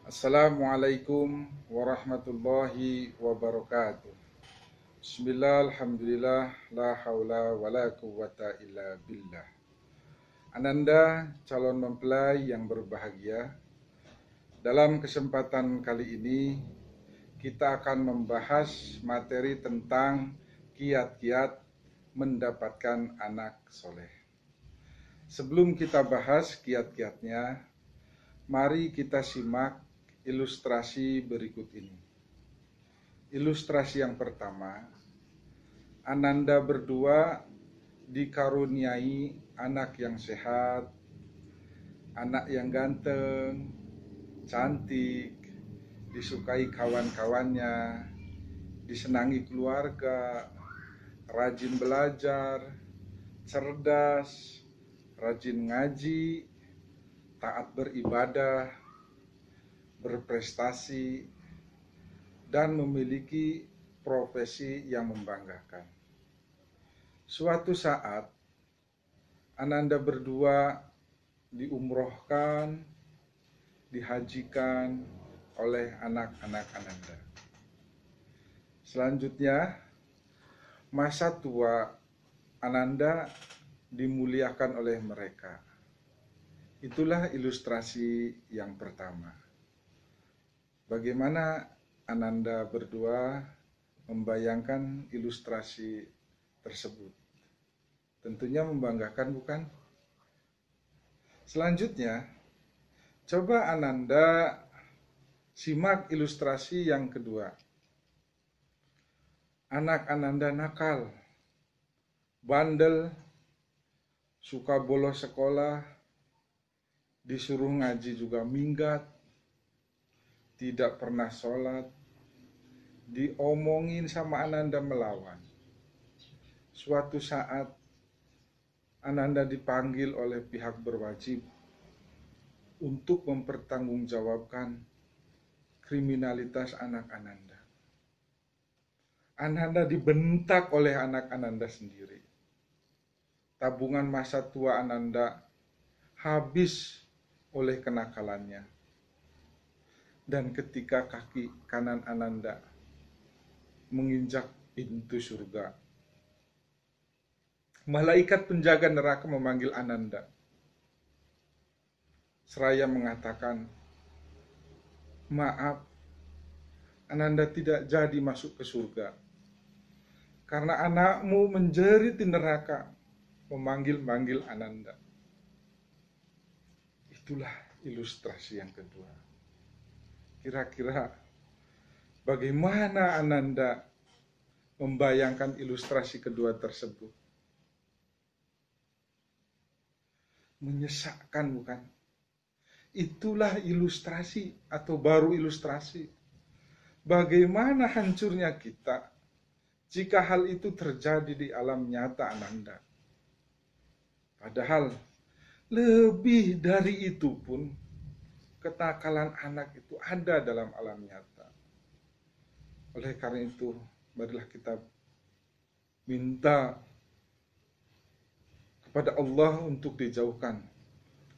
Assalamualaikum warahmatullahi wabarakatuh. Bismillah, alhamdulillah, la haula wa la quwwata illa billah. Ananda, calon mempelai yang berbahagia, dalam kesempatan kali ini kita akan membahas materi tentang kiat-kiat mendapatkan anak soleh. Sebelum kita bahas kiat-kiatnya, mari kita simak ilustrasi berikut ini. Ilustrasi yang pertama, Ananda berdua dikaruniai anak yang sehat, anak yang ganteng, cantik, disukai kawan-kawannya, disenangi keluarga, rajin belajar, cerdas, rajin ngaji, taat beribadah, berprestasi, dan memiliki profesi yang membanggakan. Suatu saat, Ananda berdua diumrohkan, dihajikan oleh anak-anak Ananda. Selanjutnya, masa tua Ananda dimuliakan oleh mereka. Itulah ilustrasi yang pertama. Bagaimana Ananda berdua membayangkan ilustrasi tersebut? Tentunya membanggakan, bukan? Selanjutnya, coba Ananda simak ilustrasi yang kedua. Anak Ananda nakal, bandel, suka bolos sekolah, disuruh ngaji juga minggat, tidak pernah sholat, diomongin sama Ananda melawan. Suatu saat Ananda dipanggil oleh pihak berwajib untuk mempertanggungjawabkan kriminalitas anak Ananda. Ananda dibentak oleh anak Ananda sendiri. Tabungan masa tua Ananda habis oleh kenakalannya. Dan ketika kaki kanan Ananda menginjak pintu surga, malaikat penjaga neraka memanggil Ananda. Seraya mengatakan, maaf, Ananda tidak jadi masuk ke surga. Karena anakmu menjerit di neraka, memanggil-manggil Ananda. Itulah ilustrasi yang kedua. Kira-kira bagaimana Ananda membayangkan ilustrasi kedua tersebut? Menyesakkan, bukan? Itulah ilustrasi atau baru ilustrasi. Bagaimana hancurnya kita jika hal itu terjadi di alam nyata Ananda. Padahal lebih dari itu pun kenakalan anak itu ada dalam alam nyata. Oleh karena itu, marilah kita minta kepada Allah untuk dijauhkan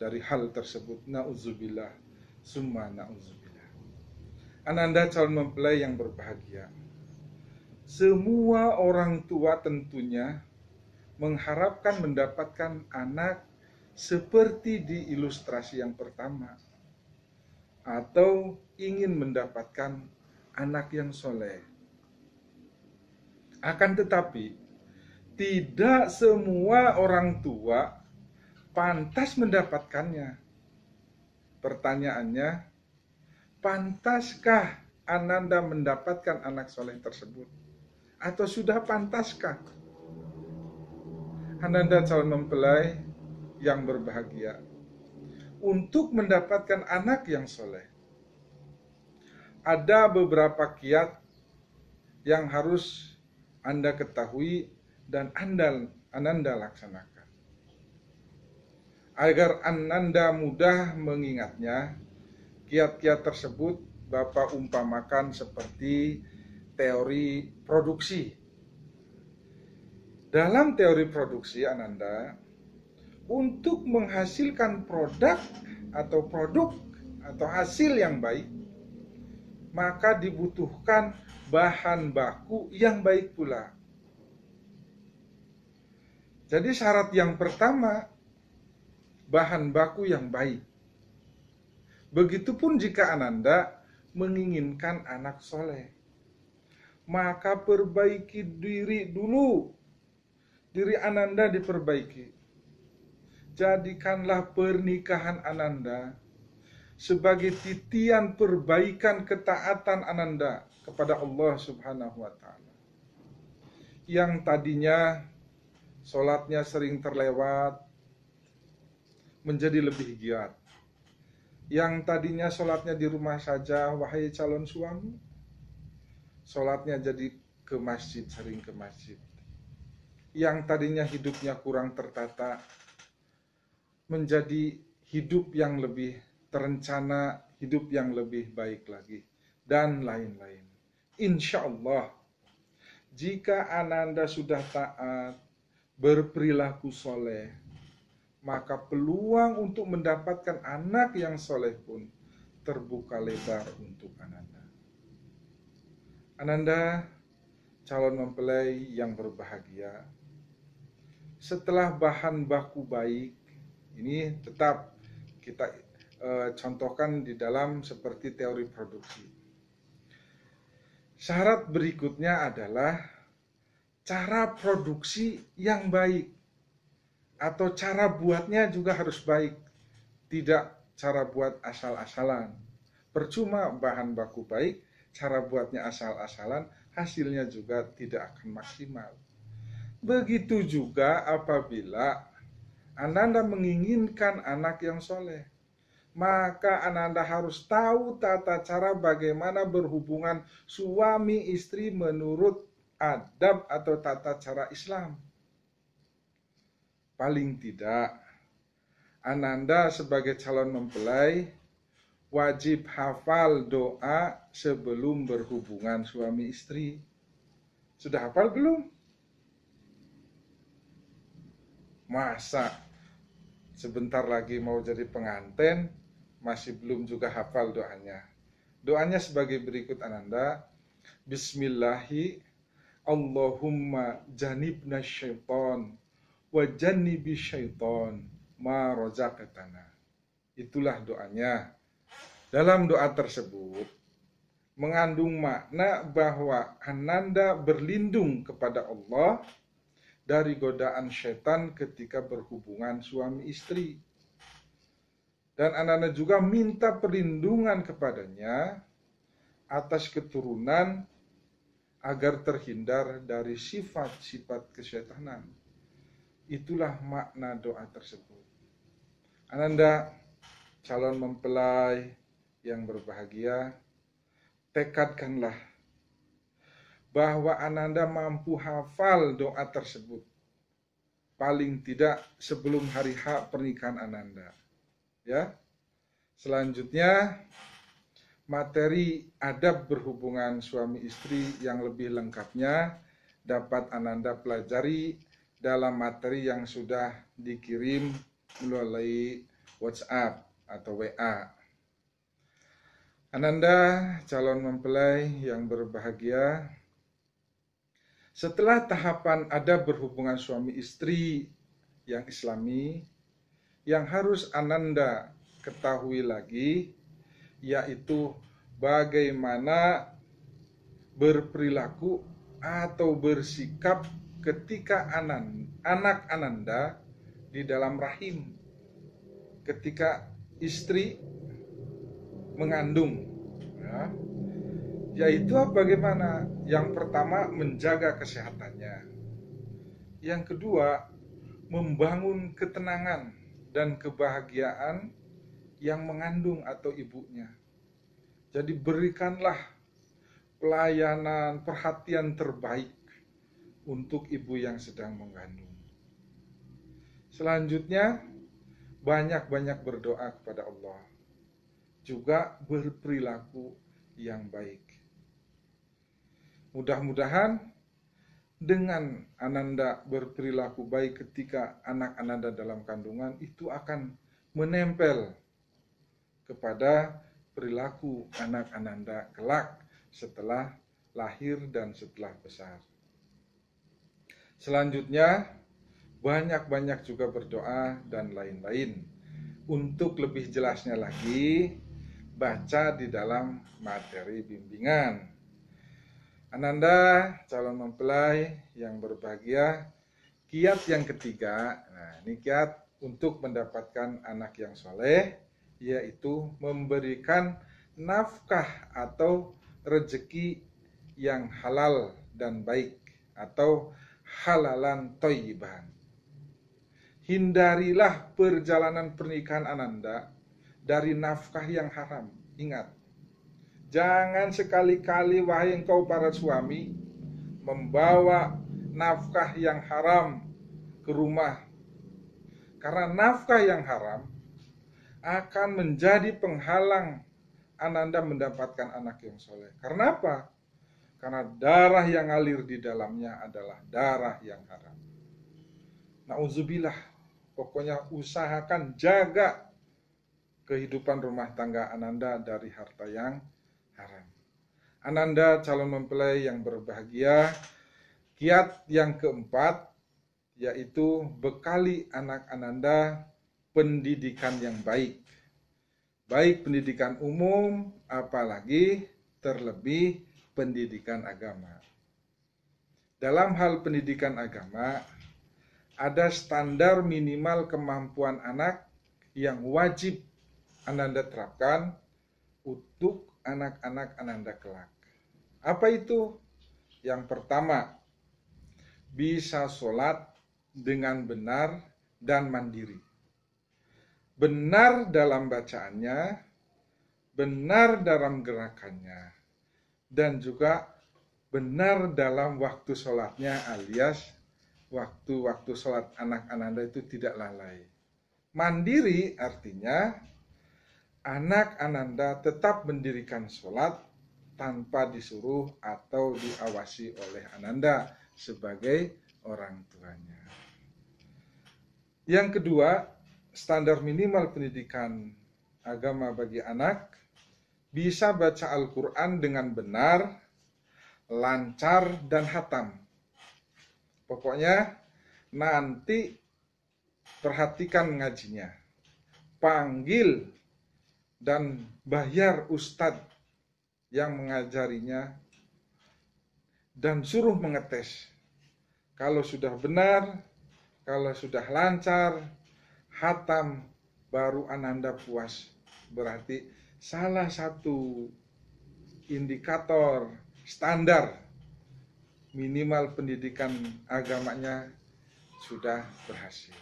dari hal tersebut. Na'udzubillah, summa na'udzubillah. Ananda calon mempelai yang berbahagia, semua orang tua tentunya mengharapkan mendapatkan anak seperti di ilustrasi yang pertama, atau ingin mendapatkan anak yang soleh. Akan tetapi, tidak semua orang tua pantas mendapatkannya. Pertanyaannya, pantaskah Ananda mendapatkan anak soleh tersebut? Atau sudah pantaskah? Ananda calon mempelai yang berbahagia, untuk mendapatkan anak yang soleh, ada beberapa kiat yang harus Anda ketahui dan Ananda laksanakan. Agar Ananda mudah mengingatnya, kiat-kiat tersebut Bapak umpamakan seperti teori produksi. Dalam teori produksi Ananda, untuk menghasilkan produk atau hasil yang baik, maka dibutuhkan bahan baku yang baik pula. Jadi syarat yang pertama, bahan baku yang baik. Begitupun jika Ananda menginginkan anak soleh, maka perbaiki diri dulu. Diri Ananda diperbaiki. Jadikanlah pernikahan Ananda sebagai titian perbaikan ketaatan Ananda kepada Allah Subhanahu wa Ta'ala. Yang tadinya sholatnya sering terlewat menjadi lebih giat. Yang tadinya sholatnya di rumah saja, wahai calon suami, sholatnya jadi ke masjid, sering ke masjid. Yang tadinya hidupnya kurang tertata menjadi hidup yang lebih terencana, hidup yang lebih baik lagi, dan lain-lain. Insya Allah, jika Ananda sudah taat, berperilaku soleh, maka peluang untuk mendapatkan anak yang soleh pun terbuka lebar untuk Ananda. Ananda, calon mempelai yang berbahagia, setelah bahan baku baik, ini tetap kita contohkan di dalam seperti teori produksi. Syarat berikutnya adalah cara produksi yang baik, atau cara buatnya juga harus baik, tidak cara buat asal-asalan. Percuma bahan baku baik, cara buatnya asal-asalan, hasilnya juga tidak akan maksimal. Begitu juga apabila Ananda menginginkan anak yang soleh, maka Ananda harus tahu tata cara bagaimana berhubungan suami istri menurut adab atau tata cara Islam. Paling tidak, Ananda sebagai calon mempelai wajib hafal doa sebelum berhubungan suami istri. Sudah hafal belum? Masa sebentar lagi mau jadi pengantin masih belum juga hafal doanya? Doanya sebagai berikut Ananda. Bismillahi Allahumma janibna syaiton wa janibi syaiton ma rozaqtana. Itulah doanya. Dalam doa tersebut mengandung makna bahwa Ananda berlindung kepada Allah dari godaan syaitan ketika berhubungan suami istri. Dan Ananda juga minta perlindungan kepadanya atas keturunan agar terhindar dari sifat-sifat kesyaitanan. Itulah makna doa tersebut. Ananda, calon mempelai yang berbahagia, tekadkanlah bahwa Ananda mampu hafal doa tersebut paling tidak sebelum hari H pernikahan Ananda. Ya. Selanjutnya, materi adab berhubungan suami istri yang lebih lengkapnya dapat Ananda pelajari dalam materi yang sudah dikirim melalui WhatsApp atau WA. Ananda, calon mempelai yang berbahagia, setelah tahapan adab berhubungan suami istri yang Islami, yang harus Ananda ketahui lagi, yaitu bagaimana berperilaku atau bersikap ketika anak Ananda di dalam rahim, ketika istri mengandung, ya. Yaitu bagaimana? Yang pertama, menjaga kesehatannya. Yang kedua, membangun ketenangan dan kebahagiaan yang mengandung atau ibunya. Jadi berikanlah pelayanan, perhatian terbaik untuk ibu yang sedang mengandung. Selanjutnya, banyak-banyak berdoa kepada Allah. Juga berperilaku yang baik. Mudah-mudahan dengan Ananda berperilaku baik ketika anak Ananda dalam kandungan, itu akan menempel kepada perilaku anak Ananda kelak setelah lahir dan setelah besar. Selanjutnya, banyak-banyak juga berdoa dan lain-lain. Untuk lebih jelasnya lagi, baca di dalam materi bimbingan. Ananda, calon mempelai yang berbahagia, kiat yang ketiga, nah ini kiat untuk mendapatkan anak yang soleh, yaitu memberikan nafkah atau rezeki yang halal dan baik, atau halalan thayyiban. Hindarilah perjalanan pernikahan Ananda dari nafkah yang haram. Ingat, jangan sekali-kali wahai engkau para suami membawa nafkah yang haram ke rumah. Karena nafkah yang haram akan menjadi penghalang Ananda mendapatkan anak yang soleh. Karena apa? Karena darah yang ngalir di dalamnya adalah darah yang haram. Nauzubillah. Pokoknya usahakan jaga kehidupan rumah tangga Ananda dari harta yang haram. Ananda calon mempelai yang berbahagia, kiat yang keempat yaitu bekali anak Ananda pendidikan yang baik. Baik pendidikan umum, apalagi terlebih pendidikan agama. Dalam hal pendidikan agama, ada standar minimal kemampuan anak yang wajib Ananda terapkan untuk anak-anak Ananda kelak. Apa itu? Yang pertama, bisa sholat dengan benar dan mandiri. Benar dalam bacaannya, benar dalam gerakannya, dan juga benar dalam waktu sholatnya, alias waktu-waktu sholat anak Ananda itu tidak lalai. Mandiri artinya anak Ananda tetap mendirikan sholat tanpa disuruh atau diawasi oleh Ananda sebagai orang tuanya. Yang kedua, standar minimal pendidikan agama bagi anak, bisa baca Al-Quran dengan benar, lancar, dan hatam. Pokoknya nanti perhatikan ngajinya, panggil dan bayar ustadz yang mengajarinya, dan suruh mengetes. Kalau sudah benar, kalau sudah lancar, hatam, baru Ananda puas. Berarti salah satu indikator standar minimal pendidikan agamanya sudah berhasil.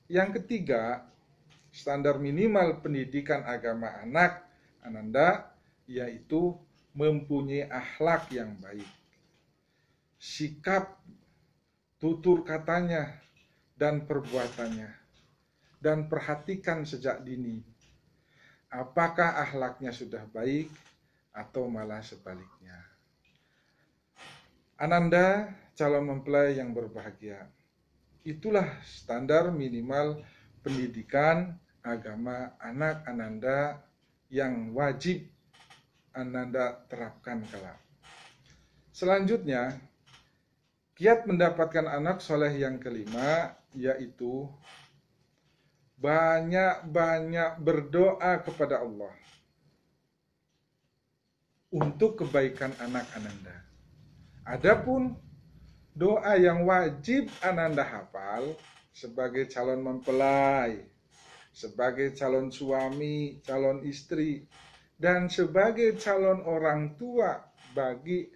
Yang ketiga, standar minimal pendidikan agama anak Ananda yaitu mempunyai akhlak yang baik. Sikap, tutur katanya, dan perbuatannya. Dan perhatikan sejak dini, apakah akhlaknya sudah baik atau malah sebaliknya. Ananda calon mempelai yang berbahagia, itulah standar minimal pendidikan agama anak Ananda yang wajib Ananda terapkan kelak. Selanjutnya, kiat mendapatkan anak soleh yang kelima yaitu banyak-banyak berdoa kepada Allah untuk kebaikan anak Ananda. Adapun doa yang wajib Ananda hafal sebagai calon mempelai, sebagai calon suami, calon istri, dan sebagai calon orang tua bagi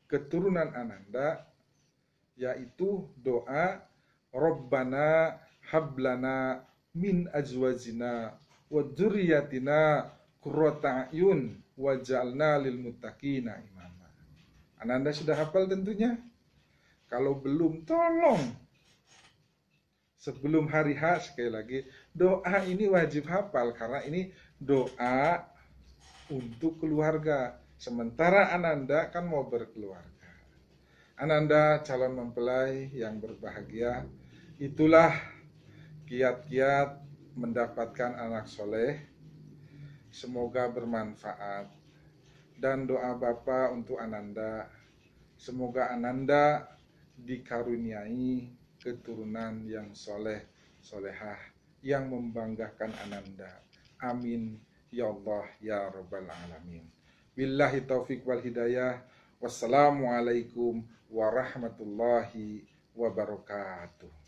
keturunan Ananda, yaitu doa Rabbana hablana min azwajina wa dzurriyyatina qurrata a'yun waj'alna lil muttaqina imama. Ananda sudah hafal tentunya? Kalau belum, tolong sebelum hari H sekali lagi, doa ini wajib hafal karena ini doa untuk keluarga. Sementara Ananda kan mau berkeluarga. Ananda calon mempelai yang berbahagia, itulah kiat-kiat mendapatkan anak soleh semoga bermanfaat. Dan doa Bapa untuk Ananda, semoga Ananda dikaruniai keturunan yang soleh, solehah, yang membanggakan Ananda. Amin ya Allah ya Rabbal Alamin. Billahi taufik wal hidayah. Wassalamualaikum warahmatullahi wabarakatuh.